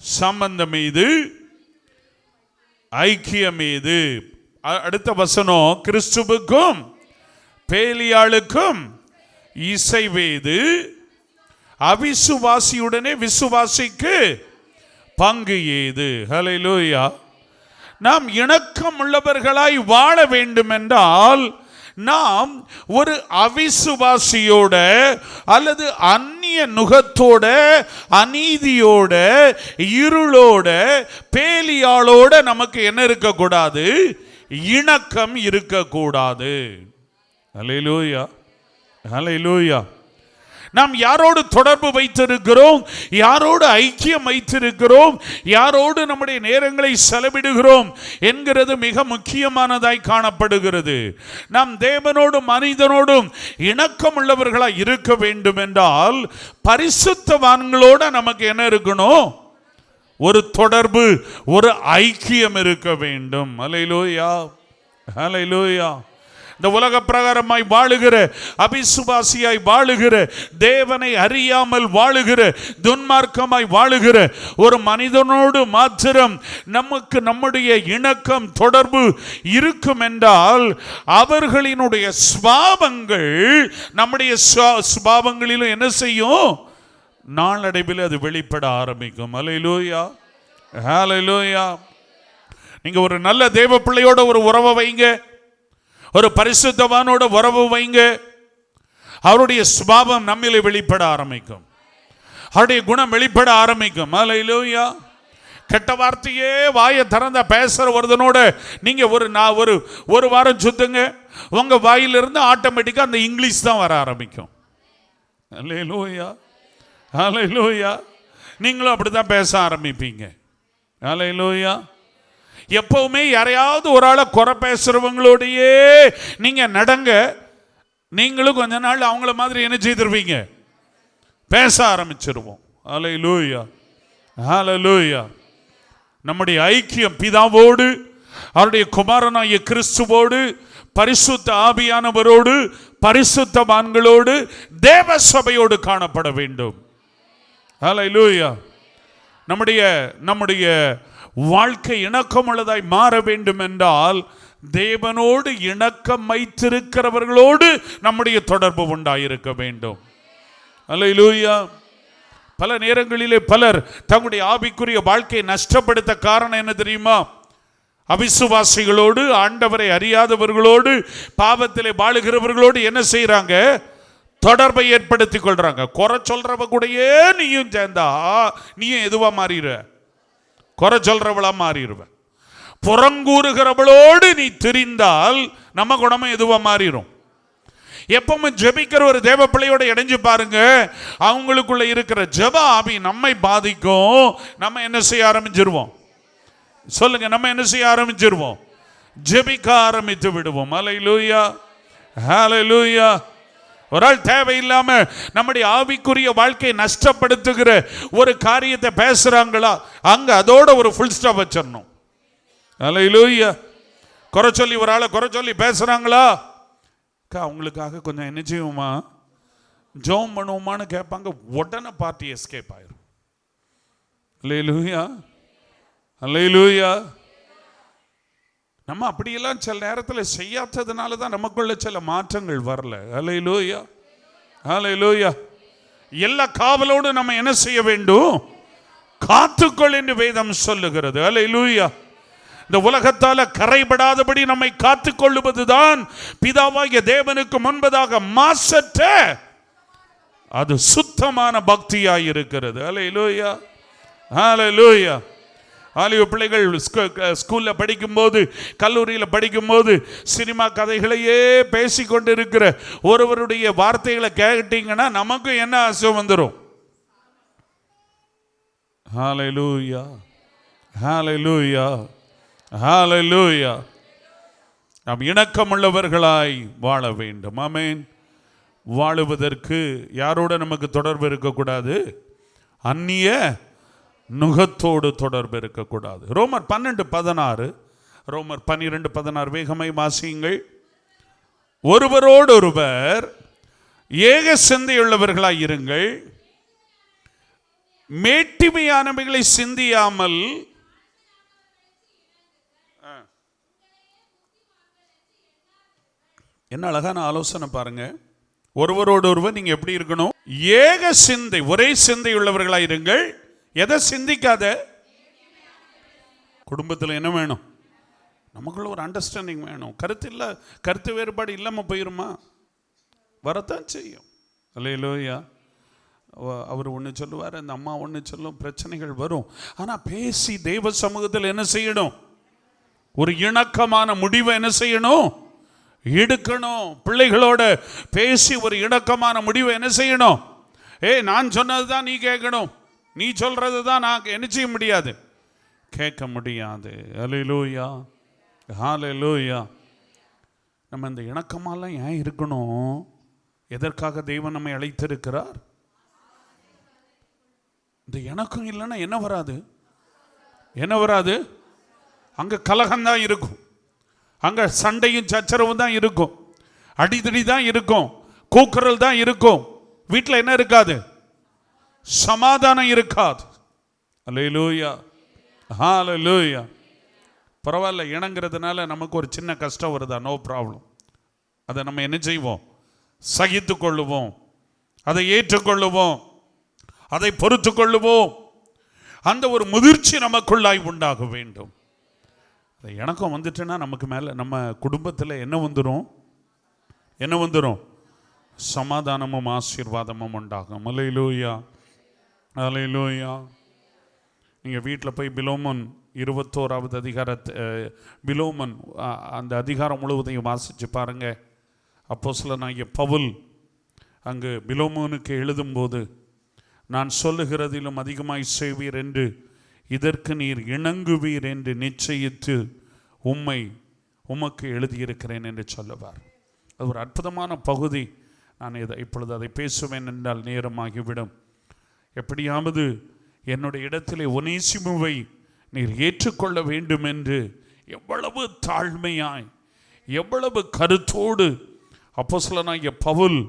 சம்பந்தம் மீது, ஐக்கியம் மீது. அடுத்த வசனம், கிறிஸ்துவுக்கும் பேலியாளுக்கும் இசைவேது, அவிசுவாசியுடனே விசுவாசிக்கு பங்கு ஏது? ஹல்லேலூயா. நாம் இணக்கம் உள்ளவர்களாய் வாழ வேண்டும் என்றால் நாம் ஒரு அவிசுவாசியோட அல்லது அந்நிய நுகத்தோட, அநீதியோட, இருளோட, பேலியாளோட நமக்கு என்ன இருக்கக்கூடாது? இணக்கம் இருக்கக்கூடாது. ஹல்லேலூயா, ஹல்லேலூயா. நாம் யாரோடு தொடர்பு வைத்திருக்கிறோம், யாரோடு ஐக்கியம் வைத்திருக்கிறோம், யாரோடு நம்முடைய நேரங்களை செலவிடுகிறோம் என்கிறது மிக முக்கியமானதாய் காணப்படுகிறது. நாம் தேவனோடும் மனிதனோடும் இணக்கம் உள்ளவர்களாக இருக்க வேண்டும் என்றால் பரிசுத்தவான்களோட நமக்கு என்ன இருக்கணும்? ஒரு தொடர்பு, ஒரு ஐக்கியம் இருக்க வேண்டும். ஹல்லேலூயா, ஹல்லேலூயா. இந்த உலக பிரகாரமாய் வாழுகிற, அபிசுவாசியாய் வாழுகிற, தேவனை அறியாமல் வாழுகிற, துன்மார்க்கமாய் வாழுகிற ஒரு மனிதனோடு மாத்திரம் நமக்கு நம்முடைய இணக்கம், தொடர்பு இருக்கும் என்றால் அவர்களினுடைய சுபாவங்கள் நம்முடைய சுபாவங்களிலும் என்ன செய்யும்? நாளடைவில் அது வெளிப்பட ஆரம்பிக்கும். ஹல்லேலூயா, ஹல்லேலூயா. நீங்க ஒரு நல்ல தேவ பிள்ளையோட ஒரு உறவை வைங்க, ஒரு பரிசுத்தவானோட உறவு வைங்க, அவருடைய சுபாவம் நம்மிலே வெளிப்பட ஆரம்பிக்கும், அவருடைய குணம் வெளிப்பட ஆரம்பிக்கும். ஹல்லேலூயா. கெட்ட வார்த்தையே வாயை திறந்த பேசுற ஒருத்தனோட நீங்க ஒரு வாரம் சுத்துங்க, உங்க வாயிலிருந்து ஆட்டோமேட்டிக்கா அந்த இங்கிலீஷ் தான் வர ஆரம்பிக்கும். ஹல்லேலூயா, ஹல்லேலூயா. நீங்களும் அப்படிதான் பேச ஆரம்பிப்பீங்க. ஹல்லேலூயா. எப்பவுமே யாரையாவது ஒரு ஆளை குறை பேசுறவங்களோடையே நீங்க நடங்க, நீங்களும் கொஞ்ச நாள் அவங்கள மாதிரி என்ன செய்திருவீங்க? பேச ஆரம்பிச்சிருவோம். ஹல்லேலூயா, ஹல்லேலூயா. நம்முடைய ஐக்கியம் பிதாவோடு, அவருடைய குமாரனாகிய கிறிஸ்துவோடு, பரிசுத்த ஆவியானவரோடு, பரிசுத்தவான்களோடு, தேவ சபையோடு காணப்பட வேண்டும். ஹல்லேலூயா. நம்முடைய வாழ்க்கை இணக்கம் உள்ளதாய் மாற வேண்டும் என்றால் தேவனோடு இணக்கம் வைத்திருக்கிறவர்களோடு நம்முடைய தொடர்பு உண்டாயிருக்க வேண்டும். ஹல்லேலூயா. பல நேரங்களிலே பலர் தங்களுடைய ஆவிக்குரிய வாழ்க்கையை நஷ்டப்படுத்த காரணம் என்ன தெரியுமா? அவிசுவாசிகளோடு, ஆண்டவரை அறியாதவர்களோடு, பாவத்திலே வாழுகிறவர்களோடு என்ன செய்யறாங்க? தொடர்பை ஏற்படுத்திக் கொள்றாங்க. குறை சொல்றவ கூடயே நீயும் சேர்ந்தா நீயும் எதுவா மாறிடுற? குறை சொல்றவளா மாறிடுவேன். புறங்கூறுகிறவளோடு நீ திரிந்தால் நம்ம குணமும் எதுவா மாறிடும்? எப்பவும் ஜெபிக்கிற ஒரு தேவ பிள்ளையோட இணைஞ்சு பாருங்க, அவங்களுக்குள்ள இருக்கிற ஜெப ஆவி நம்மை பாதிக்கும். நம்ம என்ன செய்ய ஆரம்பிச்சிருவோம்? சொல்லுங்க, நம்ம என்ன செய்ய ஆரம்பிச்சிருவோம்? ஜெபிக்க ஆரம்பித்து விடுவோம். ஹல்லேலூயா, ஹல்லேலூயா. ஒரு ஆள் தேவையில்லாம நம்முடைய ஆவிக்குரிய வாழ்க்கையை நஷ்டப்படுத்துகிற ஒரு காரியத்தை பேசுறாங்களா, அங்க அதோட ஒரு ஃபுல் ஸ்டாப் வச்சிடணும். ஹல்லேலூயா. குறை சொல்லி ஒரு ஆளை குறை சொல்லி பேசுறாங்களா, அவங்களுக்காக கொஞ்சம் என்ன செய்வோமா, ஜெபம் பண்ணுவோமான்னு கேட்பாங்க, உடனே பார்ட்டி எஸ்கேப் ஆயிரும். ஹல்லேலூயா, ஹல்லேலூயா. நம்ம அப்படியெல்லாம் சில நேரத்தில் செய்யாததுனால தான் நமக்குள்ள சில மாற்றங்கள் வரல. ஹல்லேலூயா, ஹல்லேலூயா. எல்லா காவலோடு நம்ம என்ன செய்ய வேண்டும்? காத்துக்கொள் என்று வேதம் சொல்லுகிறது. ஹல்லேலூயா. இந்த உலகத்தால கரைபடாதபடி நம்மை காத்துக்கொள்ளுவதுதான் பிதாவாகிய தேவனுக்கு முன்பதாக மாசற்ற அது சுத்தமான பக்தியாய் இருக்கிறது. ஹல்லேலூயா, ஹல்லேலூயா. ஆலிவ பிள்ளைகள் ஸ்கூல்ல படிக்கும்போது, கல்லூரியில் படிக்கும்போது சினிமா கதைகளையே பேசிக்கொண்டு இருக்கிற ஒருவருடைய வார்த்தைகளை கேட்டீங்கன்னா நமக்கு என்ன ஆசை வந்துடும்? ஹல்லேலூயா, ஹல்லேலூயா, ஹல்லேலூயா. நாம் இணக்கமுள்ளவர்களாய் வாழ வேண்டும். ஆமென். வாழுவதற்கு யாரோட நமக்கு தொடர்பு இருக்கக்கூடாது? அந்நிய நுகத்தோடு தொடர்பு இருக்கக்கூடாது. ரோமர் 12:16, ரோமர் 12:16 வேகமாய் வாசியுங்கள். ஒருவரோடொருவர் ஏக சிந்தையுள்ளவர்களாய் இருங்கள், மேட்டிமையானவைகளை சிந்தியாமல் என்ன அழகான ஆலோசனை பாருங்க. ஒருவரோடு ஒருவர் நீங்க எப்படி இருக்கணும்? ஏக சிந்தை, ஒரே சிந்தை உள்ளவர்களாக இருங்கள். எதை சிந்திக்காத? குடும்பத்தில் என்ன வேணும்? நமக்குள்ள ஒரு அண்டர்ஸ்டாண்டிங் வேணும். கருத்து வேறுபாடு இல்லாமல் போயிருமா? வரத்தான் செய்யும். அல்லேலூயா. அவர் ஒன்று சொல்லுவார், அந்த அம்மா ஒன்று சொல்லும், பிரச்சனைகள் வரும். ஆனால் பேசி தெய்வ சமூகத்தில் என்ன செய்யணும்? ஒரு இணக்கமான முடிவை என்ன செய்யணும்? எடுக்கணும். பிள்ளைகளோட பேசி ஒரு இணக்கமான முடிவை என்ன செய்யணும்? நான் சொன்னது தான் நீ கேட்கணும், நீ சொல்றது தான் நான் என்ன செய்ய முடியாது, கேட்க முடியாது. அல்லேலூயா, ஹல்லேலூயா. நம்ம இந்த இணக்கமாலாம் ஏன் இருக்கணும்? எதற்காக தெய்வம் நம்மை அழைத்திருக்கிறார்? இந்த இணக்கம் இல்லைன்னா என்ன வராது? என்ன வராது? அங்கே கலகம்தான் இருக்கும், அங்கே சண்டையும் சச்சரவும் தான் இருக்கும், அடிதடி தான் இருக்கும், கூக்குரல் தான் இருக்கும். வீட்டில் என்ன இருக்காது? சமாதானம் இருக்காது. அல்லேலூயா, ஹல்லேலூயா. பரவாயில்ல, இணங்கிறதுனால நமக்கு ஒரு சின்ன கஷ்டம் வருதா? No problem. அதை நம்ம என்ன செய்வோம்? சகித்து கொள்ளுவோம், அதை ஏற்றுக்கொள்ளுவோம், அதை பொறுத்து கொள்ளுவோம். அந்த ஒரு முதிர்ச்சி நமக்குள்ளாய் உண்டாக வேண்டும். அதை இணக்கம் வந்துட்டுன்னா நமக்கு மேலே நம்ம குடும்பத்தில் என்ன வந்துடும்? என்ன வந்துடும்? சமாதானமும் ஆசீர்வாதமும் உண்டாகும். அல்லேலூயா, அல்லேலூயா. நீங்கள் வீட்டில் போய் பிலோமன் 21வது அதிகாரத்தை, பிலோமன் அந்த அதிகாரம் முழுவதையும் வாசித்து பாருங்க. அப்போஸ்தலனாகிய பவுல் அங்கு பிலோமோனுக்கு எழுதும்போது, நான் சொல்லுகிறதிலும் அதிகமாய் செய்வீர் என்று, இதற்கு நீர் இணங்குவீர் என்று நிச்சயித்து உமக்கு எழுதியிருக்கிறேன் என்று சொல்லுவார். அது ஒரு அற்புதமான பகுதி. நான் இப்பொழுது அதை பேசுவேன் என்றால் நேரமாகிவிடும். எப்படியாவது என்னுடைய இடத்திலே ஒனேசிமுவை நீர் ஏற்றுக்கொள்ள வேண்டும் என்று எவ்வளவு தாழ்மையாய், எவ்வளவு கருத்தோடு அப்போஸ்தலனாகிய பவுல்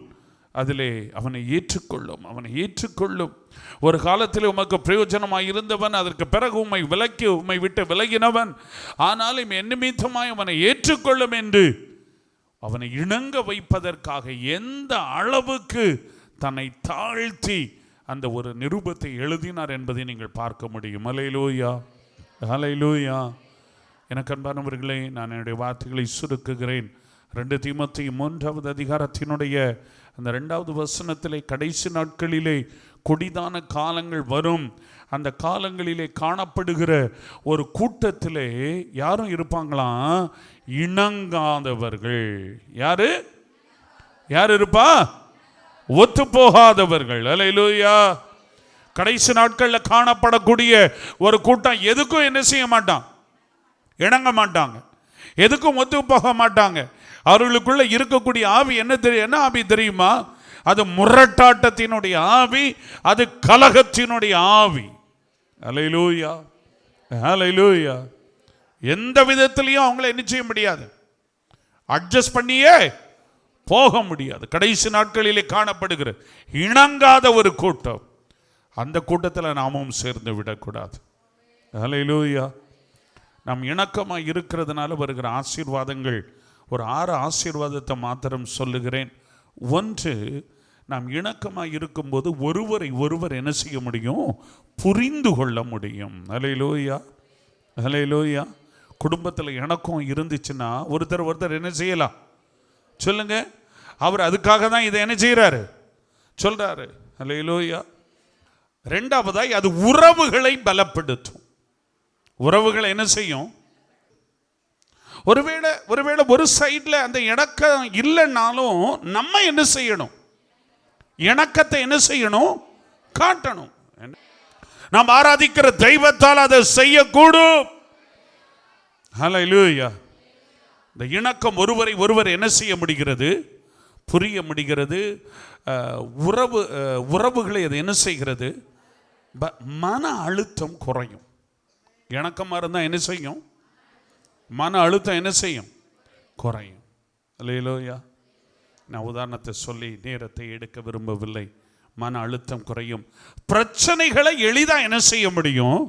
அதிலே அவனை ஏற்றுக்கொள்ளும். ஒரு காலத்தில் உமக்கு பிரயோஜனமாய் இருந்தவன், அதற்கு பிறகு உம்மை விட்டு விலகினவன், ஆனாலும் என் நிமித்தமாய் அவனை ஏற்றுக்கொள்ளும் என்று அவனை இணங்க வைப்பதற்காக எந்த அளவுக்கு தன்னை தாழ்த்தி அந்த ஒரு நிருபத்தை எழுதினார் என்பதை நீங்கள் பார்க்க முடியும். அல்லேலூயா, அல்லேலூயா. எனக்கு அன்பானவர்களே, நான் என்னுடைய வார்த்தைகளை சுருக்குகிறேன். 2 தீமோத்தேயு 3வது அதிகாரத்தினுடைய அந்த 2வது வசனத்திலே, கடைசி நாட்களிலே கொடிதான காலங்கள் வரும், அந்த காலங்களிலே காணப்படுகிற ஒரு கூட்டத்திலே யாரும் இருப்பாங்களாம்? இணங்காதவர்கள். யார் இருப்பா? ஒத்து போகாதவர்கள். அல்லேலூயா. கடைசி நாட்களில் காணப்படக்கூடிய ஒரு கூட்டம் எதுக்கும் என்ன செய்ய மாட்டான்? இணங்க மாட்டாங்க, எதுக்கும் ஒத்து போக மாட்டாங்க. அவர்களுக்குள்ள இருக்கக்கூடிய ஆவி என்ன ஆவி தெரியுமா? அது முரட்டாட்டத்தினுடைய ஆவி, அது கலகத்தினுடைய ஆவி. அல்லேலூயா, அல்லேலூயா. எந்த விதத்திலையும் அவங்கள என்ன செய்ய முடியாது, அட்ஜஸ்ட் பண்ணியே போக முடியாது. கடைசி நாட்களிலே காணப்படுகிற இணங்காத ஒரு கூட்டம், அந்த கூட்டத்தில் நாமும் சேர்ந்து விடக்கூடாது. அல்லேலூயா. நாம் இணக்கமாக இருக்கிறதுனால வருகிற ஆசீர்வாதங்கள், ஒரு 6 ஆசீர்வாதத்தை மாத்திரம் சொல்லுகிறேன். 1, நாம் இணக்கமாக இருக்கும்போது ஒருவரை ஒருவர் என்ன செய்ய முடியும்? புரிந்து கொள்ள முடியும். அல்லேலூயா, அல்லேலூயா. குடும்பத்தில் இணக்கம் இருந்துச்சுன்னா ஒருத்தர் என்ன செய்யலாம்? சொல்லுங்க. அவர் அதுக்காக தான் இதை என்ன செய்யறாரு? சொல்றாரு. அல்லேலூயா. 2வதாய் அது உறவுகளை பலப்படுத்தும். உறவுகளை என்ன செய்யும்? ஒருவேளை ஒரு சைட்ல அந்த இணக்கம் இல்லைன்னாலும் நம்ம என்ன செய்யணும்? இணக்கத்தை என்ன செய்யணும்? காட்டணும். நாம் ஆராதிக்கிற தெய்வத்தால் அதை செய்யக்கூடும். ஹல்லேலூயா. இந்த இணக்கம் ஒருவர் என்ன செய்ய முடிகிறது? புரிய முடிகிறது. உறவுகளை அது என்ன செய்கிறது? மன அழுத்தம் குறையும். இணக்கமாக இருந்தால் என்ன செய்யும்? மன அழுத்தம் என்ன செய்யும்? குறையும். அல்லேலூயா. நான் உதாரணத்தை சொல்லி நேரத்தை எடுக்க விரும்பவில்லை. மன அழுத்தம் குறையும். பிரச்சனைகளை எளிதாக என்ன செய்ய முடியும்?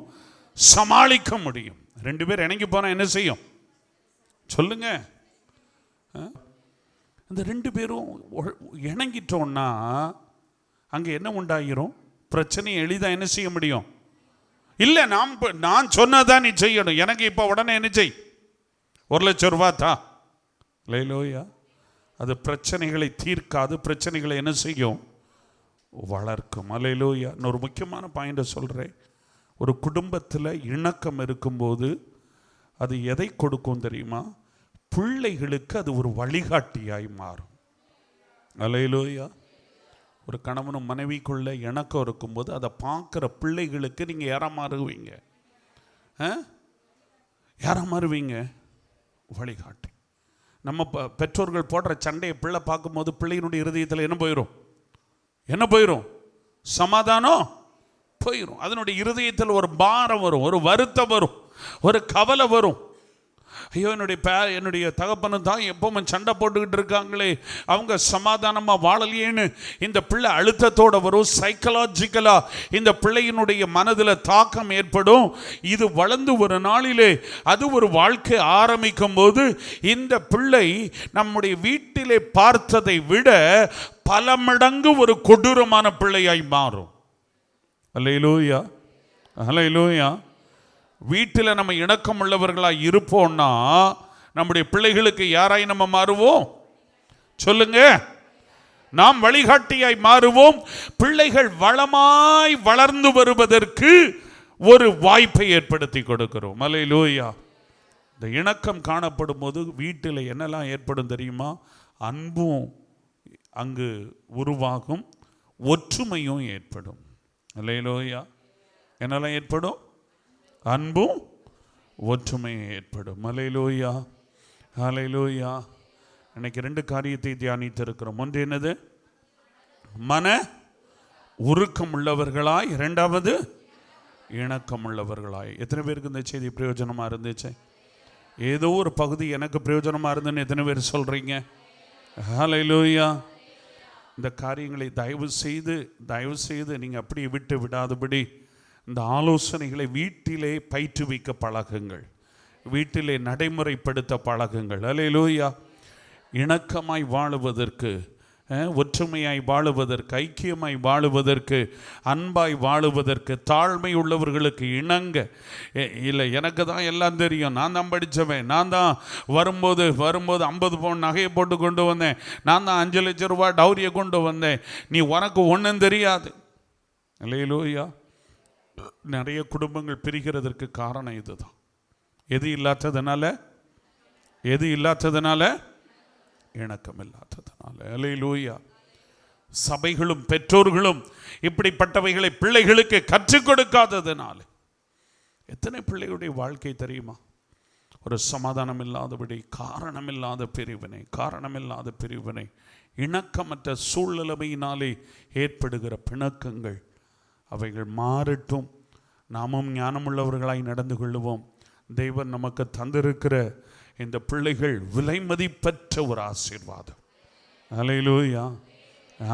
சமாளிக்க முடியும். 2 பேர் இணங்கி போனால் என்ன செய்யும்? சொல்லுங்க. அந்த 2 பேரும் இணங்கிட்டோன்னா அங்கே என்ன உண்டாகிரும்? பிரச்சனையை எளிதாக என்ன செய்ய முடியும்? இல்லை, நான் சொன்னதான் நீ செய்யணும். எனக்கு இப்போ உடனே என்ன செய், 1 லட்சம் ரூபா தான். லேலோயா. அது பிரச்சனைகளை தீர்க்காது, பிரச்சனைகளை என்ன செய்யும்? வளர்க்கும். அல்லேலூயா. இன்னொரு முக்கியமான பாயிண்ட்டை சொல்கிறேன். ஒரு குடும்பத்தில் இணக்கம் இருக்கும்போது அது எதை கொடுக்கும் தெரியுமா? பிள்ளைகளுக்கு அது ஒரு வழிகாட்டியாய் மாறும். அல்லேலூயா. ஒரு கணவனும் மனைவிக்குள்ள இணக்கம் இருக்கும்போது அதை பார்க்குற பிள்ளைகளுக்கு நீங்கள் யாரா மாறுவீங்க? யாரா மாறுவீங்க? வழிகாட்டி. நம்ம பெற்றோர்கள் போடுற சண்டையை பிள்ளை பார்க்கும்போது பிள்ளையினுடைய இருதயத்தில் என்ன போயிடும்? என்ன போயிடும்? சமாதானம் போயிடும். அதனுடைய இருதயத்தில் ஒரு பாரம் வரும், ஒரு வருத்தம் வரும், ஒரு கவலை வரும். ஐயோ, என்னுடைய தகப்பனும் தான் எப்பவும் சண்டை போட்டுக்கிட்டு இருக்காங்களே, அவங்க சமாதானமாக வாழலையேன்னு இந்த பிள்ளை அழுத்தத்தோடு வரும். சைக்கலாஜிக்கலாக இந்த பிள்ளையினுடைய மனதில் தாக்கம் ஏற்படும். இது வளர்ந்து ஒரு நாளிலே அது ஒரு வாழ்க்கை ஆரம்பிக்கும் போது இந்த பிள்ளை நம்முடைய வீட்டிலே பார்த்ததை விட பல மடங்கு ஒரு கொடூரமான பிள்ளையாய் மாறும். அல்லேலூயா, அல்லேலூயா. வீட்டில் நம்ம இணக்கம் உள்ளவர்களாக இருப்போம்னா நம்முடைய பிள்ளைகளுக்கு யாராய் நம்ம மாறுவோம்? சொல்லுங்க. நாம் வழிகாட்டியாய் மாறுவோம். பிள்ளைகள் வளமாய் வளர்ந்து வருவதற்கு ஒரு வாய்ப்பை ஏற்படுத்தி கொடுக்கிறோம். அல்லேலூயா. இந்த இணக்கம் காணப்படும் போது வீட்டில் என்னெல்லாம் ஏற்படும் தெரியுமா? அன்பும் அங்கு உருவாகும், ஒற்றுமையும் ஏற்படும். அல்லேலூயா. என்னெல்லாம் ஏற்படும்? அன்பும் ஒற்றுமையும் ஏற்படும். அல்லேலூயா, அல்லேலூயா. இன்னைக்கு 2 காரியத்தை தியானித்து இருக்கிறோம். ஒன்று என்னது? மன உருக்கம் உள்ளவர்களாய், 2வது இணக்கம் உள்ளவர்களாய். எத்தனை பேருக்கு இந்த செய்தி பிரயோஜனமாக இருந்துச்சு? ஏதோ ஒரு பகுதி எனக்கு பிரயோஜனமாக இருந்துன்னு எத்தனை பேர் சொல்கிறீங்க? அல்லேலூயா. இந்த காரியங்களை தயவு செய்து நீங்கள் அப்படியே விட்டு விடாதபடி இந்த ஆலோசனைகளை வீட்டிலே பயிற்றுவிக்க பழகுங்கள், வீட்டிலே நடைமுறைப்படுத்த பழகுங்கள். அல்லேலூயா. இணக்கமாய் வாழுவதற்கு, ஒற்றுமையாய் வாழுவதற்கு, ஐக்கியமாய் வாழுவதற்கு, அன்பாய் வாழுவதற்கு, தாழ்மை உள்ளவர்களுக்கு இணங்க. இல்லை, எனக்கு தான் எல்லாம் தெரியும், நான் தான் படித்தவன், நான் தான் வரும்போது 50 பவுன் நகையை போட்டு கொண்டு வந்தேன், நான் தான் 5 லட்சம் ரூபாய் டௌரியை கொண்டு வந்தேன், நீ உனக்கு ஒன்றும் தெரியாது. அல்லேலூயா. நிறைய குடும்பங்கள் பிரிகிறதற்கு காரணம் இதுதான். எது இல்லாததுனால? இணக்கம் இல்லாததுனால. அல்லேலூயா. சபைகளும் பெற்றோர்களும் இப்படிப்பட்டவைகளை பிள்ளைகளுக்கு கற்றுக் கொடுக்காததுனால எத்தனை பிள்ளைகளுடைய வாழ்க்கை தெரியுமா? ஒரு சமாதானம் இல்லாதபடி, காரணமில்லாத பிரிவினை, இணக்கமற்ற சூழ்நிலையினாலே ஏற்படுகிற பிணக்கங்கள், அவைகள் மாறட்டும். நாமும் ஞானமுள்ளவர்களாய் நடந்து கொள்ளுவோம். தெய்வன் நமக்கு தந்திருக்கிற இந்த பிள்ளைகள் விலை மதிப்பற்ற ஒரு ஆசீர்வாதம். அல்லேலூயா,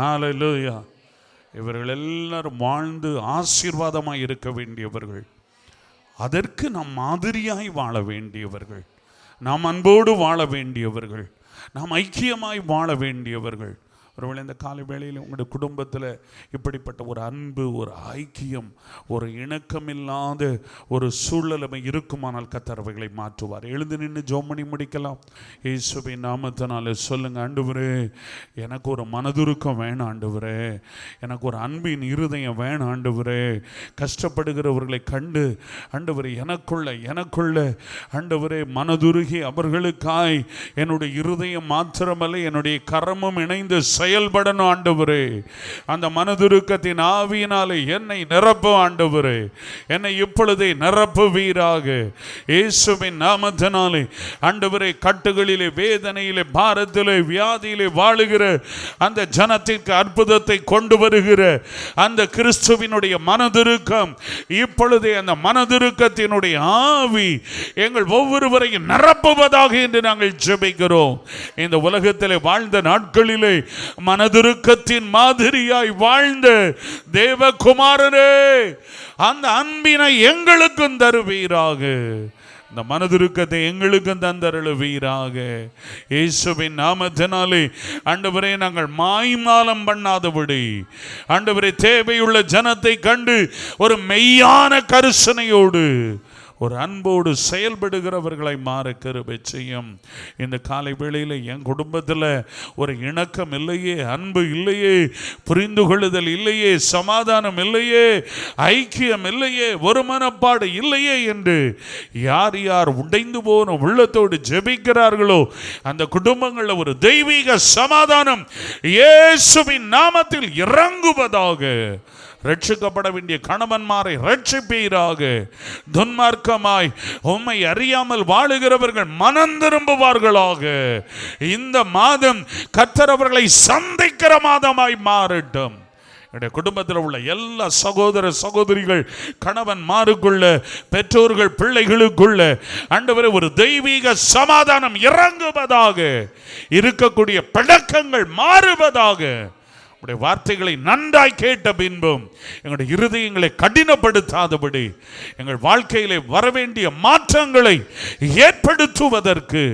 அல்லேலூயா. இவர்கள் எல்லாரும் வாழ்ந்து ஆசீர்வாதமாய் இருக்க வேண்டியவர்கள். அதற்கு நாம் மாதிரியாய் வாழ வேண்டியவர்கள், நாம் அன்போடு வாழ வேண்டியவர்கள், நாம் ஐக்கியமாய் வாழ வேண்டியவர்கள். ஒருவேளை இந்த காலை வேளையில் உங்களுடைய குடும்பத்தில் இப்படிப்பட்ட ஒரு அன்பு, ஒரு ஐக்கியம், ஒரு இணக்கமில்லாத ஒரு சூழ்நிலைமை இருக்குமானால் கர்த்தர் அவைகளை மாற்றுவார். எழுந்து நின்று ஜெபம் பண்ணி முடிக்கலாம். இயேசுவின் நாமத்தினால சொல்லுங்க, ஆண்டவரே எனக்கு ஒரு மனதுருக்கம் வேணும், ஆண்டவரே எனக்கு ஒரு அன்பின் இருதயம் வேணும், ஆண்டவரே கஷ்டப்படுகிறவர்களை கண்டு ஆண்டவரே எனக்குள்ள ஆண்டவரே மனதுருகி அவர்களுக்காய் என்னுடைய இருதயம் மாத்திரமல்ல என்னுடைய கரமும் இணைந்து செயல்படணும் ஆண்டவரே. அந்த மனதுருக்கத்தின் ஆவியினாலே என்னை நிரப்பும் ஆண்டவரே, என்னை இப்பொழுதே நிரப்புவீராக இயேசுவின் நாமத்தினாலே. ஆண்டவரே கட்டுகளிலே, வேதனையிலே, பாரத்திலே, வியாதியிலே வாழுகிற அந்த ஜனத்திற்கு அற்புதத்தை கொண்டு வருகிற அந்த கிறிஸ்துவினுடைய மனதுருக்கம் இப்பொழுதே அந்த மனதுருக்கத்தினுடைய ஆவி எங்கள் ஒவ்வொருவரையும் நிரப்புவதாக என்று நாங்கள் ஜெபிக்கிறோம். இந்த உலகத்திலே வாழ்ந்த நாட்களிலே மனதுருக்கத்தின் மாதிரியாய் வாழ்ந்த தேவகுமாரனே, அந்த அன்பினை எங்களுக்கும் தருவீராக. இந்த மனதுருக்கத்தை எங்களுக்கும் தந்தருளுவீராக. இயேசுவின் நாமத்தினாலே ஆண்டவரே, நாங்கள் மாய்மாலம் பண்ணாதபடி ஆண்டவரே, தேவையுள்ள ஜனத்தை கண்டு ஒரு மெய்யான கரிசனையோடு ஒரு அன்போடு செயல்படுகிறவர்களை மாற கிருபை செய்யும். இந்த காலை வேளையில் என் குடும்பத்தில் ஒரு இணக்கம் இல்லையே, அன்பு இல்லையே, புரிந்து கொள்ளுதல் இல்லையே, சமாதானம் இல்லையே, ஐக்கியம் இல்லையே, ஒரு மனப்பாடு இல்லையே என்று யார் யார் உடைந்து போன உள்ளத்தோடு ஜெபிக்கிறார்களோ அந்த குடும்பங்களில் ஒரு தெய்வீக சமாதானம் இயேசுவின் நாமத்தில் இறங்குவதாக. ரட்சிக்கப்பட வேண்டிய கணவன்மாரை ரட்சிப்பீராக. துன்மார்க்கமாய் உம்மை அறியாமல் வாழுகிறவர்கள் மனம் திரும்புவார்களாக. இந்த மாதம் கர்த்தர் அவர்களை சந்திக்கிற மாதமாய் மாறட்டும். என்னுடைய குடும்பத்தில் உள்ள எல்லா சகோதர சகோதரிகள், கணவன்மாருக்குள்ள, பெற்றோர்கள் பிள்ளைகளுக்குள்ள ஆண்டவரே ஒரு தெய்வீக சமாதானம் இறங்குவதாக. இருக்கக்கூடிய பழக்கங்கள் மாறுவதாக. உடைய வார்த்தைகளை நன்றாய் கேட்ட பின்பும் எங்களுடைய இருதயங்களை கடினப்படுத்தாதபடி எங்கள் வாழ்க்கையிலே வரவேண்டிய மாற்றங்களை ஏற்படுத்துவதற்கு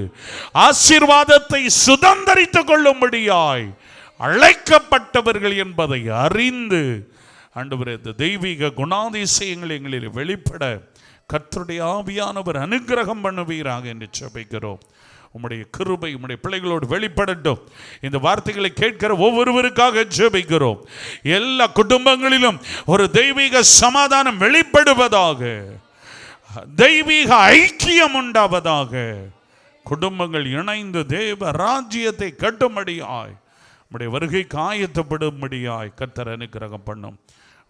ஆசீர்வாதத்தை சுதந்தரித்துக் கொள்ளும்படியாய் அழைக்கப்பட்டவர்கள் என்பதை அறிந்து ஆண்டவரே, இந்த தெய்வீக குணாதிசயங்கள் எங்களில் வெளிப்பட கர்த்தருடைய ஆவியானவர் அனுக்கிரகம் பண்ணுவீராக என்று ஜெபிக்கிறோம். உம்முடைய கிருபை உம்முடைய பிள்ளைகளோடு வெளிப்படட்டும். இந்த வார்த்தைகளை கேட்கிற ஒவ்வொருவருக்காக ஜெபிக்கிறோம். எல்லா குடும்பங்களிலும் ஒரு தெய்வீக சமாதானம் வெளிப்படுவதாக, தெய்வீக ஐக்கியம் உண்டாவதாக. குடும்பங்கள் இணைந்து தேவ ராஜ்யத்தை கட்டும்படியாய், உம்முடைய வருகைக்கு ஆயத்தப்படும்படியாய் கர்த்தர் அனுக்கிரகம் பண்ணும்.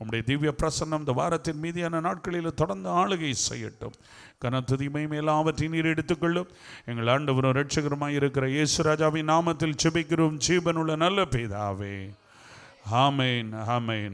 உம்முடைய திவ்ய பிரசன்னம் இந்த வாரத்தின் மீதியான நாட்களில் தொடர்ந்து ஆளுகை செய்யட்டும். கனத்துதிமை எல்லாவற்றையும் நீர் எடுத்துக்கொள்ளும். எங்கள் ஆண்டவரும் இரட்சகருமாய் இருக்கிற இயேசு ராஜாவின் நாமத்தில் ஜெபிக்கிறோம் ஜீவனுள்ள நல்ல பிதாவே. ஆமேன், ஆமேன்.